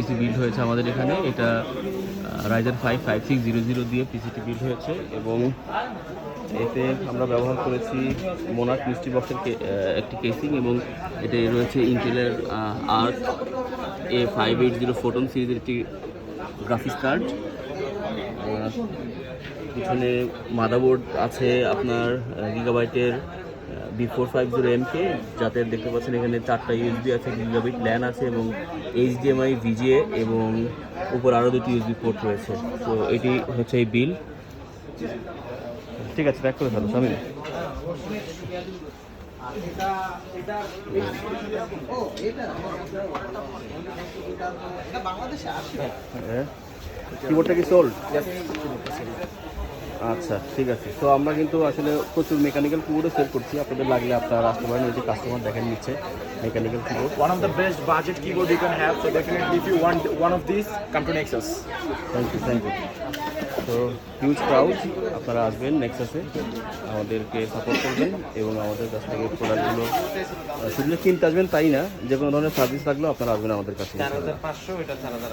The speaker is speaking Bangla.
পিসি বিল্ড হয়েছে আমাদের এখানে। এটা রাইজেন 5 5600 দিয়ে পিসিটি বিল্ড হয়েছে এবং এতে আমরা ব্যবহার করেছি মোনার্ক মিস্ট্রি বক্সের একটি কেসিং এবং এতে রয়েছে ইন্টেলের আর্ক A580 ফোটন সিরিজের একটি গ্রাফিক্স কার্ড। পিছনে মাদারবোর্ড আছে আপনার গিগাবাইটের B450MK, যাতে দেখতে পাচ্ছেন এখানে 4টা USB আছে, গিগাবিট ল্যান আছে এবং HDMI VGA এবং উপর আরও 2টি USB পোর্ট রয়েছে। তো এটি হচ্ছে এই বিল। ঠিক আছে, প্যাক করে ফেলো স্বামী। কিবোর্ডটা কি সোল্ড? আচ্ছা, ঠিক আছে। তো আমরা কিন্তু আসলে প্রচুর মেকানিক্যাল কিবোর্ডও সেল করছি, আপনাদের লাগলে আপনারা আসতে পারেন। এই যে কাস্টমার দেখেন নিচ্ছে mechanical keyboard. One of the best budget keyboard you can have. So definitely, if you want one of these, come to Nexus. Thank you. তো হিউজ ক্রাউড, আপনারা আসবেন নেক্সাসে, আমাদেরকে সাপোর্ট করবেন এবং আমাদের কাছ থেকে প্রোডাক্টগুলো শুধু কিনতে আসবেন তাই না, যে কোনো ধরনের সার্ভিস লাগলেও আপনারা আসবেন আমাদের কাছে। 4500 এটা 4000